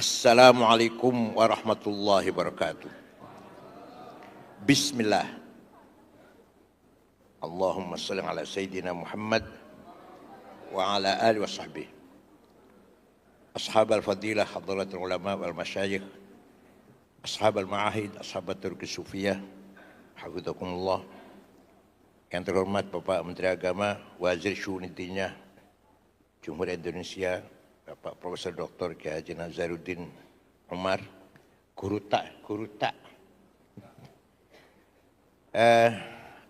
Assalamualaikum warahmatullahi wabarakatuh. Bismillah. Allahumma salli ala Sayyidina Muhammad wa ala alihi wa sahbihi. Ashab al-fadilah, hadratul ulama wal masyayikh, ashab al-ma'ahid, ashabat turki sufiyah, hafidhakumullah. Yang terhormat Bapak Menteri Agama, Wazir Syu'un Diniyah Jumhuriyat Indonesia, Bapak Profesor Dr. Kiai Haji Nazaruddin Umar, guru tak.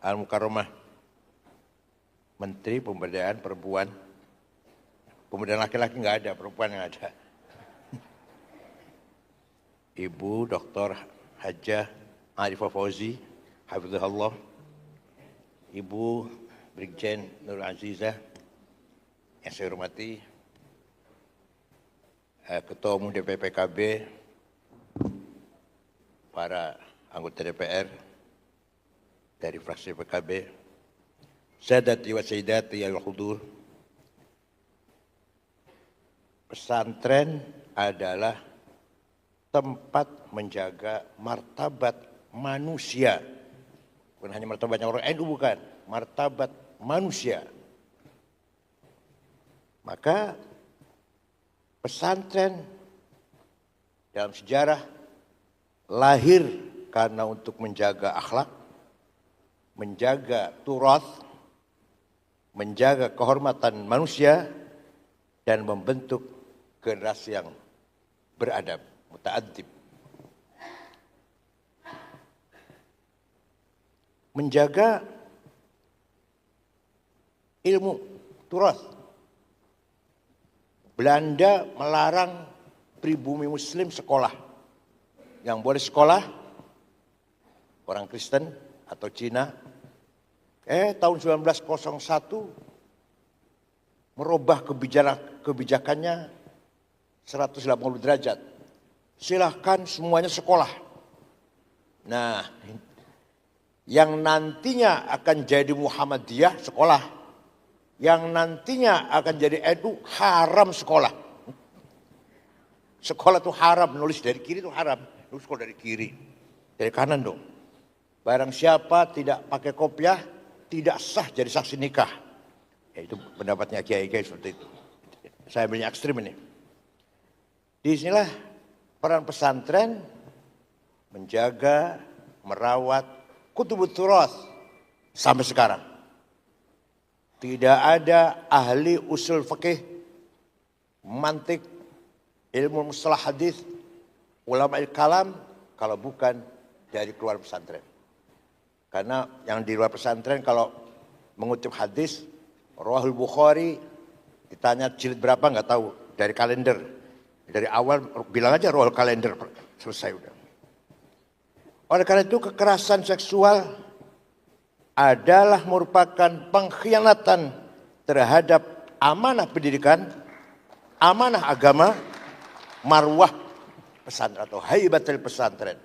Al-Mukarramah Menteri Pemberdayaan Perempuan, kemudian laki-laki nggak ada, perempuan yang ada. Ibu Dr. Hajah Arifah Fauzi, hafizahullah. Ibu Brigjen Nur Azizah yang saya hormati, Ketua Umum DPP PKB, para anggota DPR dari fraksi PKB, Sadati wa Sayyidati al-Hudur. Pesantren adalah tempat menjaga martabat manusia. Bukan hanya martabatnya orang NU, bukan. Martabat manusia. Maka pesantren dalam sejarah lahir karena untuk menjaga akhlak, menjaga turath, menjaga kehormatan manusia, dan membentuk generasi yang beradab, muta'addib. Menjaga ilmu turath. Belanda melarang pribumi muslim sekolah. Yang boleh sekolah orang Kristen atau Cina. Tahun 1901 merubah kebijakannya 180 derajat. Silahkan semuanya sekolah. Nah, yang nantinya akan jadi Muhammadiyah sekolah, yang nantinya akan jadi NU haram sekolah. Sekolah itu haram, nulis dari kiri itu haram. Nulis sekolah dari kiri, dari kanan dong. Barang siapa tidak pakai kopiah, tidak sah jadi saksi nikah. Ya, itu pendapatnya kiai-kiai seperti itu. Saya ambilnya ekstrim ini. Di sinilah peran pesantren menjaga, merawat kutubut turath sampai sekarang. Tidak ada ahli usul fikih, mantik, ilmu mustalah hadis, ulama kalam kalau bukan dari keluar pesantren. Karena yang di luar pesantren kalau mengutip hadis, Rawahul Bukhari, ditanya jilid berapa nggak tahu, dari kalender. Dari awal bilang aja Rawahul kalender, selesai udah. Oleh karena itu kekerasan seksual adalah merupakan pengkhianatan terhadap amanah pendidikan, amanah agama, marwah pesantren atau haibatul pesantren.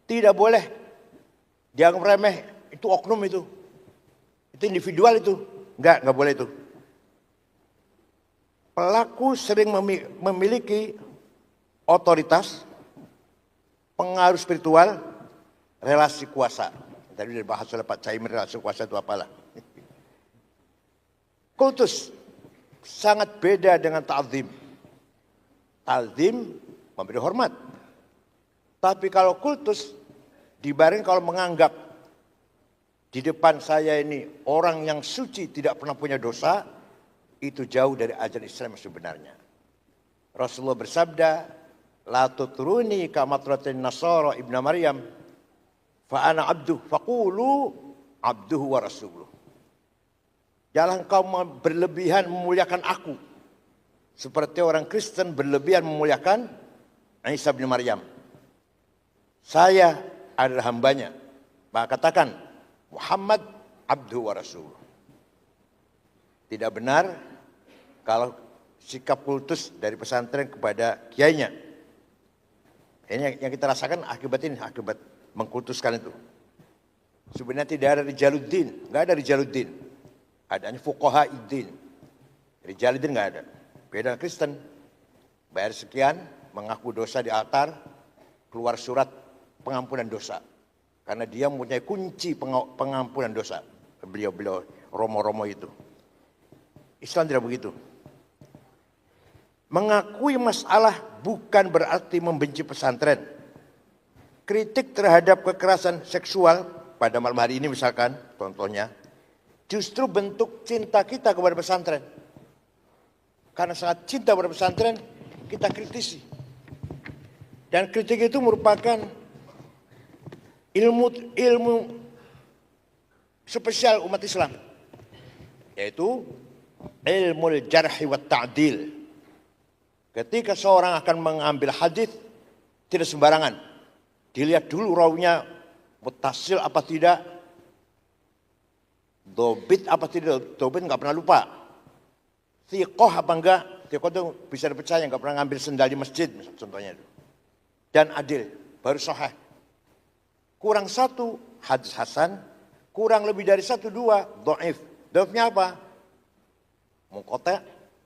Tidak boleh dianggap remeh, itu oknum itu individual itu, enggak boleh itu. Pelaku sering memiliki otoritas, pengaruh spiritual, relasi kuasa. Tadi dibahas oleh Pak Caimin, relasi kuasa itu apalah. Kultus sangat beda dengan ta'zim. Ta'zim memberi hormat. Tapi kalau kultus dibareng kalau menganggap di depan saya ini orang yang suci tidak pernah punya dosa, itu jauh dari ajaran Islam yang sebenarnya. Rasulullah bersabda, la tutruni kama tutratin nasara ibnu Maryam fa ana abduh faqulu abduhu wa rasuluh. Jangan kau berlebihan memuliakan aku seperti orang Kristen berlebihan memuliakan Isa bin Maryam. Saya adalah hambanya. Maka katakan Muhammad abduhu wa rasuluh. Tidak benar kalau sikap kultus dari pesantren kepada kiainya. Ini yang kita rasakan akibat mengkultuskan itu. Sebenarnya tidak ada Rijaluddin, nggak ada Rijaluddin. Adanya fuqaha iddin. Rijalidin nggak ada. Beda Kristen. Bayar sekian, mengaku dosa di altar, keluar surat pengampunan dosa. Karena dia mempunyai kunci pengampunan dosa. Beliau Romo-Romo itu. Islam tidak begitu. Mengakui masalah bukan berarti membenci pesantren. Kritik terhadap kekerasan seksual pada malam hari ini misalkan, contohnya, justru bentuk cinta kita kepada pesantren. Karena sangat cinta kepada pesantren, kita kritisi. Dan kritik itu merupakan ilmu spesial umat Islam, yaitu ilmu jarhi wa ta'dil. Ketika seorang akan mengambil hadis, tidak sembarangan. Dilihat dulu rawinya mutasil apa tidak, dobit apa tidak. Dobit nggak pernah lupa. Thiqoh apa enggak? Thiqoh itu bisa dipercaya, nggak pernah ngambil sendal di masjid, contohnya itu. Dan adil, baru sahih. Kurang satu, hadis hasan. Kurang lebih dari satu, dua, dhaif. Dhaifnya apa? Munqati',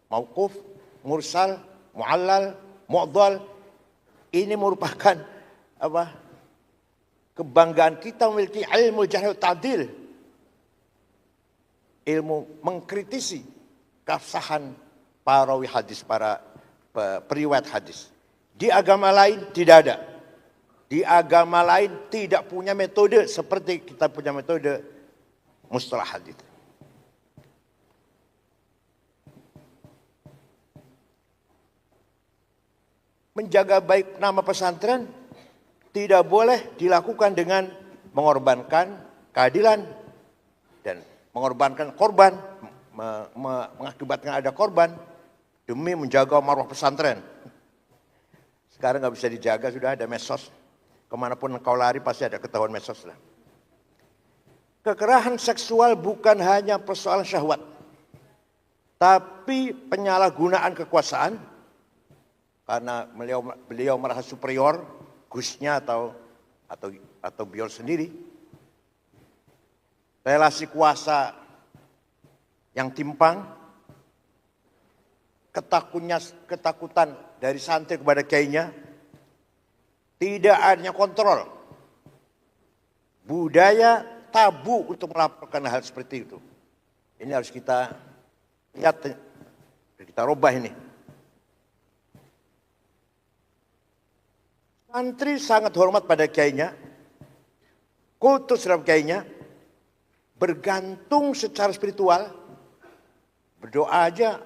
mauquf, mursal, mu'allal, mu'dhal. Ini merupakan apa? Kebanggaan kita memiliki ilmu jarh wa ta'dil. Ilmu mengkritisi keabsahan para rawi hadis, para periwayat hadis. Di agama lain tidak ada. Di agama lain tidak punya metode seperti kita punya metode mustalah hadis. Menjaga baik nama pesantren tidak boleh dilakukan dengan mengorbankan keadilan dan mengorbankan korban, mengakibatkan ada korban demi menjaga marwah pesantren. Sekarang nggak bisa dijaga, sudah ada medsos. Kemanapun engkau lari pasti ada ketahuan medsos lah. Kekerasan seksual bukan hanya persoalan syahwat, tapi penyalahgunaan kekuasaan karena beliau merasa superior, gusnya atau beliau sendiri. Relasi kuasa yang timpang, ketakutan dari santri kepada kiainya, tidak adanya kontrol, budaya tabu untuk melaporkan hal seperti itu. Ini harus kita lihat, kita rubah ini. Santri sangat hormat pada kiainya, kultus terhadap kiainya, bergantung secara spiritual, berdoa aja.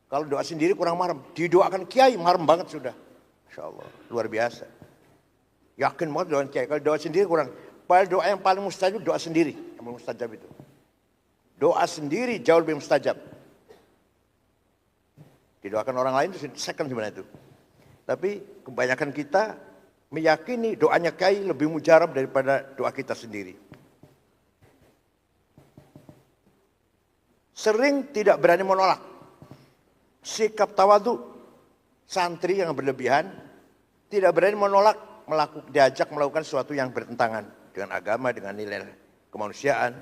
Kalau doa sendiri kurang marem, didoakan kiai marem banget sudah. Masya Allah, luar biasa. Yakin banget doa kiai. Kalau doa sendiri kurang. Padahal doa yang paling mustajab doa sendiri, yang paling mustajab itu. Doa sendiri jauh lebih mustajab. Didoakan orang lain itu second sebenarnya itu. Tapi kebanyakan kita meyakini doanya kiai lebih mujarab daripada doa kita sendiri. Sering tidak berani menolak. Sikap tawadu, santri yang berlebihan, tidak berani menolak, diajak melakukan sesuatu yang bertentangan dengan agama, dengan nilai kemanusiaan.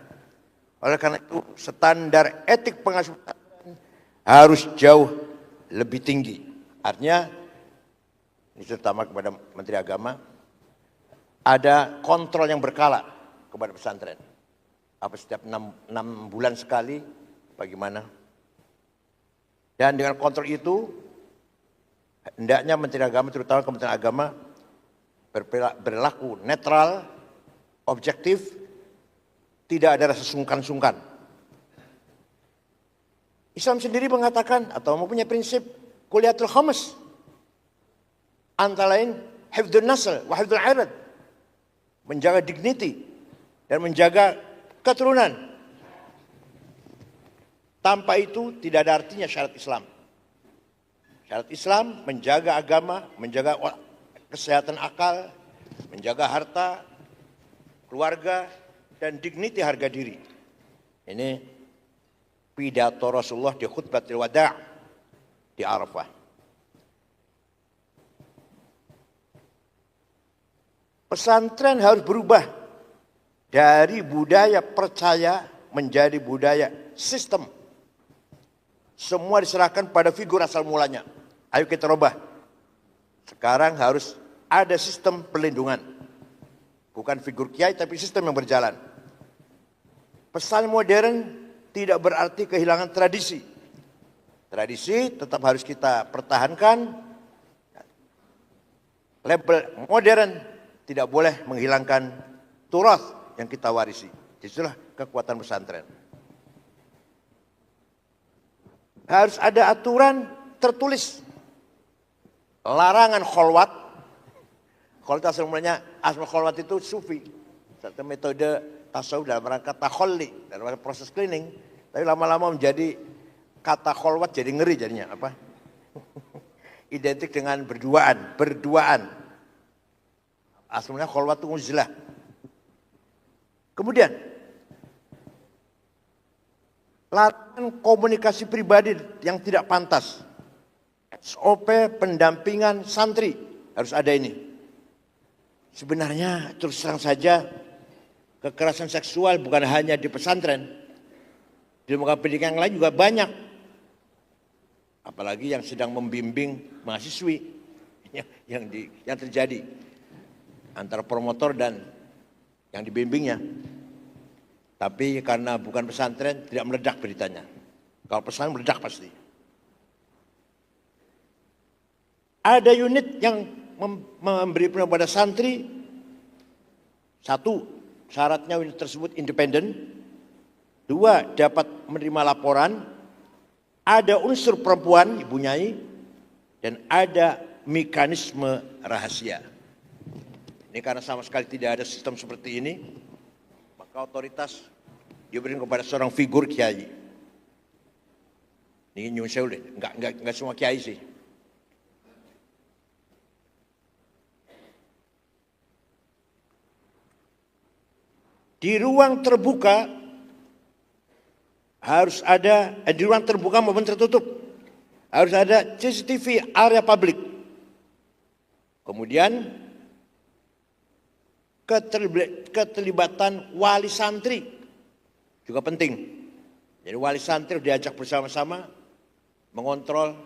Oleh karena itu, standar etik pengasuh harus jauh lebih tinggi. Artinya, ini terutama kepada Menteri Agama, ada kontrol yang berkala kepada pesantren. Apa setiap 6 bulan sekali, bagaimana? Dan dengan kontrol itu, hendaknya Menteri Agama, terutama Kementerian Agama, berlaku netral, objektif, tidak ada rasa sungkan-sungkan. Islam sendiri mengatakan atau mempunyai prinsip kuliatul khamas. Antara lain, hifdzun nasl wa hifdzul irad. Menjaga dignity dan menjaga keturunan. Tanpa itu tidak ada artinya syarat Islam. Syarat Islam menjaga agama, menjaga kesehatan akal, menjaga harta, keluarga, dan dignity harga diri. Ini pidato Rasulullah di khutbatul wada' di Arafah. Pesantren harus berubah dari budaya percaya menjadi budaya sistem. Semua diserahkan pada figur asal mulanya. Ayo kita rubah. Sekarang harus ada sistem perlindungan. Bukan figur kiai tapi sistem yang berjalan. Pesan modern tidak berarti kehilangan tradisi. Tradisi tetap harus kita pertahankan. Label modern tidak boleh menghilangkan turath yang kita warisi. Itulah kekuatan pesantren. Harus ada aturan tertulis. Larangan kholwat. Kholwat sebenarnya asal kholwat itu sufi. Satu metode tasawuf dalam rangka takholli, dalam rangka proses cleaning. Tapi lama-lama menjadi kata kholwat jadi ngeri jadinya. Apa? Identik dengan berduaan. Aslinya kholwat itu uzlah. Kemudian larangan komunikasi pribadi yang tidak pantas. SOP pendampingan santri harus ada ini. Sebenarnya terus terang saja kekerasan seksual bukan hanya di pesantren. Di lembaga pendidikan yang lain juga banyak. Apalagi yang sedang membimbing mahasiswi yang terjadi antara promotor dan yang dibimbingnya. Tapi karena bukan pesantren tidak meledak beritanya. Kalau pesantren meledak pasti. Ada unit yang memberi perlindungan pada santri. Satu, syaratnya unit tersebut independen. Dua, dapat menerima laporan. Ada unsur perempuan, Ibu Nyai. Dan ada mekanisme rahasia. Ini karena sama sekali tidak ada sistem seperti ini. Maka otoritas diberikan kepada seorang figur kiai. Ini nyun sewu deh, enggak semua kiai sih. Di ruang terbuka harus ada, di ruang terbuka maupun tertutup harus ada CCTV area publik. Kemudian keterlibatan wali santri juga penting. Jadi wali santri diajak bersama-sama mengontrol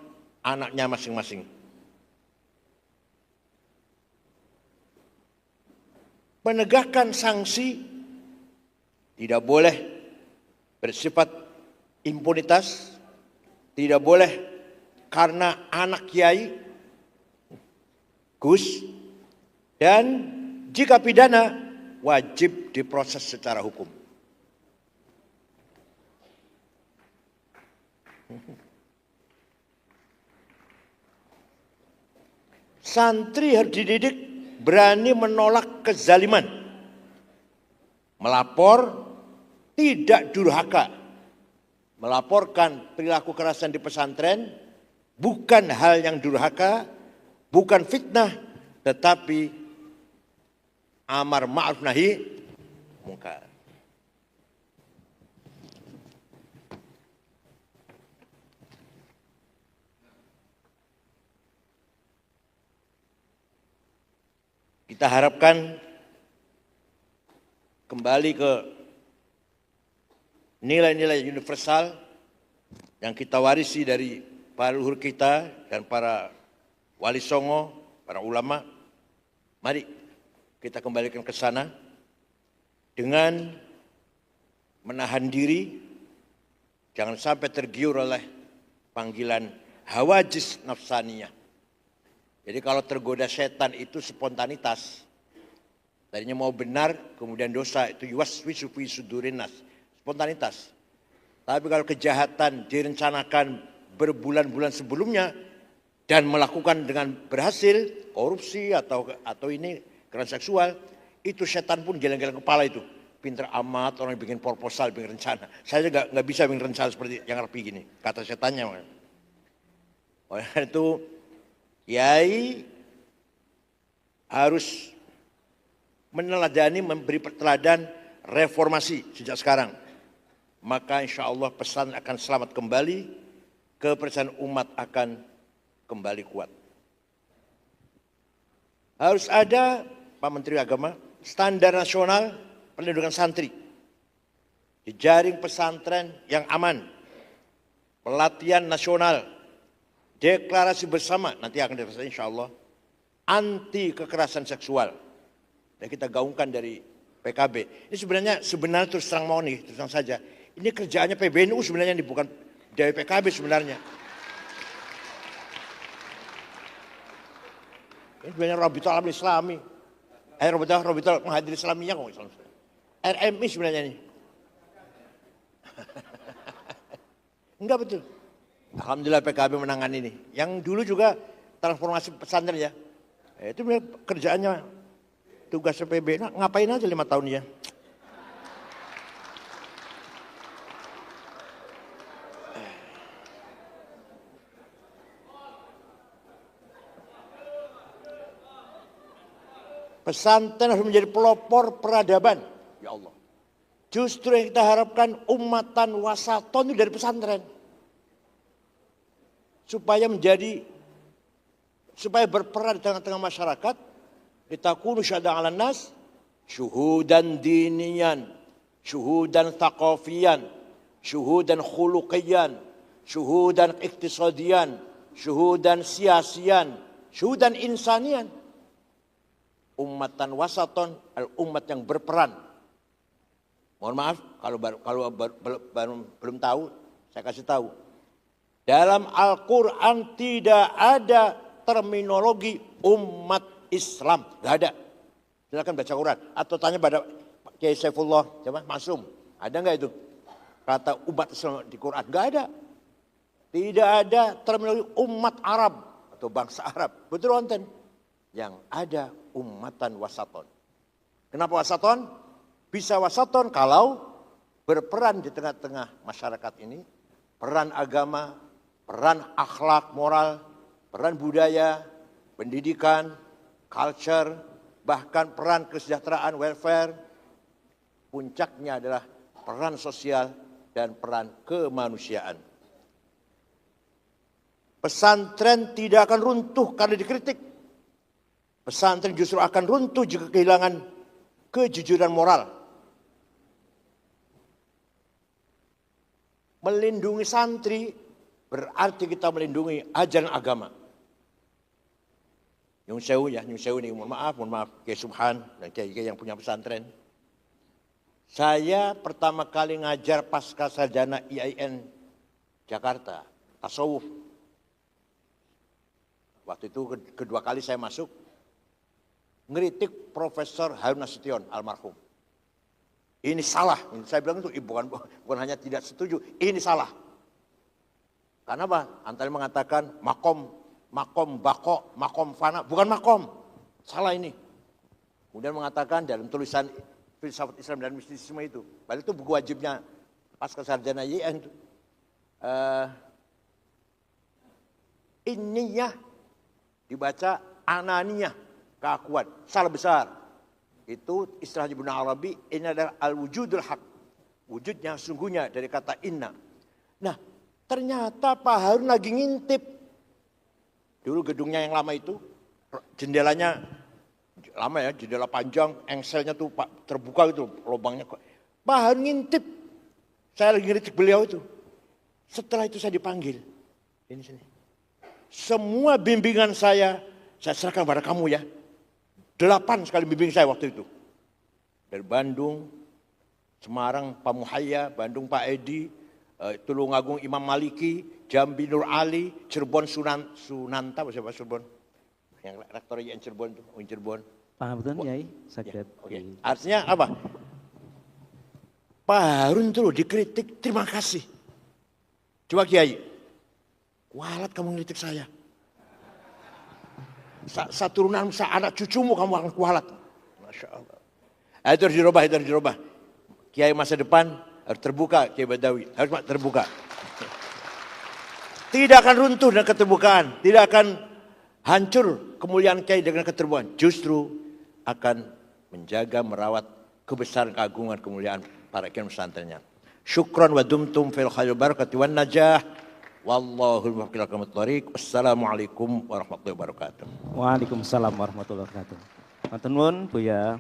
anaknya masing-masing. Penegakan sanksi tidak boleh bersifat impunitas, tidak boleh karena anak kiai, Gus, dan jika pidana wajib diproses secara hukum. Santri harus dididik berani menolak kezaliman, melapor, tidak durhaka, melaporkan perilaku kekerasan di pesantren bukan hal yang durhaka, bukan fitnah, tetapi amar ma'ruf nahi mungkar. Kita harapkan kembali ke nilai-nilai universal yang kita warisi dari para leluhur kita dan para wali songo, para ulama. Mari kita kembalikan ke sana dengan menahan diri, jangan sampai tergiur oleh panggilan hawajis nafsaniyah. Jadi kalau tergoda setan itu spontanitas. Tadinya mau benar, kemudian dosa, itu yuwaswisu fi sudurin nas. Spontanitas. Tapi kalau kejahatan direncanakan berbulan-bulan sebelumnya dan melakukan dengan berhasil, korupsi atau ini kekerasan seksual, itu setan pun geleng-geleng kepala itu. Pinter amat orang yang bikin proposal, bikin rencana. Saya nggak bisa bikin rencana seperti yang rapi gini, kata setannya. Oleh karena itu, kiai harus meneladani, memberi teladan reformasi sejak sekarang. Maka insya Allah pesan akan selamat kembali, kepercayaan umat akan kembali kuat. Harus ada, Pak Menteri Agama, standar nasional perlindungan santri. Jejaring pesantren yang aman. pelatihan nasional, deklarasi bersama, nanti akan dirasakan insya Allah, anti kekerasan seksual. Dan kita gaungkan dari PKB. Ini sebenarnya terus terang mau nih, terus terang saja. Ini kerjaannya PBNU sebenarnya, ini bukan dari PKB sebenarnya. Ini sebenarnya Rabitul Alam Islami. Rabitul Menghadiri Islamiyah kok Islam. RMI sebenarnya ini. Enggak betul. Alhamdulillah PKB menangani ini. Yang dulu juga transformasi pesantren ya. Itu kerjaannya tugas PB. Nah, ngapain aja 5 tahun ya. Pesantren harus menjadi pelopor peradaban. Ya Allah. Justru yang kita harapkan ummatan wasaton itu dari pesantren. Supaya berperan di tengah-tengah masyarakat. Litakunu syahada 'alan nas syuhudan diniyan, syuhudan thaqafiyan, syuhudan khuluqiyan, syuhudan iktisadiyan, syuhudan siasiyan, syuhudan insaniyan. Ummatan wasaton, umat yang berperan. Mohon maaf kalau belum tahu, saya kasih tahu. Dalam Al-Quran tidak ada terminologi umat Islam, nggak ada. Silakan baca Quran atau tanya pada Kiai Saifullah, coba Masum, ada nggak itu kata umat Islam di Quran? Nggak ada. Tidak ada terminologi umat Arab atau bangsa Arab. Betul wonten? Yang ada ummatan wasaton. Kenapa wasaton? Bisa wasaton kalau berperan di tengah-tengah masyarakat ini, peran agama, peran akhlak moral, peran budaya, pendidikan, culture, bahkan peran kesejahteraan, welfare. Puncaknya adalah peran sosial dan peran kemanusiaan. Pesantren tidak akan runtuh karena dikritik. Pesantren justru akan runtuh jika kehilangan kejujuran moral. Melindungi santri berarti kita melindungi ajaran agama. Nyun sewu nih, mohon maaf, Kiai Subhan dan Kiai yang punya pesantren. Saya pertama kali ngajar pasca sarjana IAIN Jakarta, tasawuf. Waktu itu kedua kali saya masuk, ngeritik Profesor Harun Nasution almarhum. Ini salah. Saya bilang itu bukan hanya tidak setuju, ini salah. Karena apa? Antara mengatakan makom bako, makom fana, bukan makom. Salah ini. Kemudian mengatakan dalam tulisan filsafat Islam dan mistisisme itu, padahal itu buku wajibnya pasca sarjana YN itu. Inniyah dibaca ananiyah, keakuan, salah besar. Itu istilah Ibnu Arabi, ini adalah al-wujudul haq. Wujudnya sungguhnya dari kata inna. Nah, ternyata Pak Harun lagi ngintip. Dulu gedungnya yang lama itu, jendelanya lama ya, jendela panjang, engselnya tuh terbuka gitu, lubangnya. Pak Harun ngintip. Saya lagi ngeritik beliau itu. Setelah itu saya dipanggil. Ini sini. Semua bimbingan saya serahkan pada kamu ya. 8 sekali bimbing saya waktu itu. Dari Bandung, Semarang, Pak Muhayya, Bandung Pak Edi, Tulungagung Imam Maliki, Jambi Nur Ali, Cirebon Sunanta, siapa Cirebon? Yang rektor IAIN Cirebon itu, Cirebon. Paham betul Yai? Ya, okay. Artinya apa? Pak Harun itu loh dikritik, terima kasih. Coba Kiai, kualat kamu ngeritik saya. Saturunan anak cucumu kamu akan kualat. Masya Allah. Itu harus dirubah. Kiai masa depan harus terbuka, Kiai Badawi. Harus terbuka. Tidak akan runtuh dengan keterbukaan. Tidak akan hancur kemuliaan Kiai dengan keterbukaan. Justru akan menjaga, merawat kebesaran, keagungan, kemuliaan para kiai pesantrennya. Syukran wa dumtum fil khairil barakati wan najah. Wallahul muwaffiq ila aqwamit thoriq. Wassalamualaikum warahmatullahi wabarakatuh. Waalaikumsalam warahmatullahi wabarakatuh. Matur nuwun Buya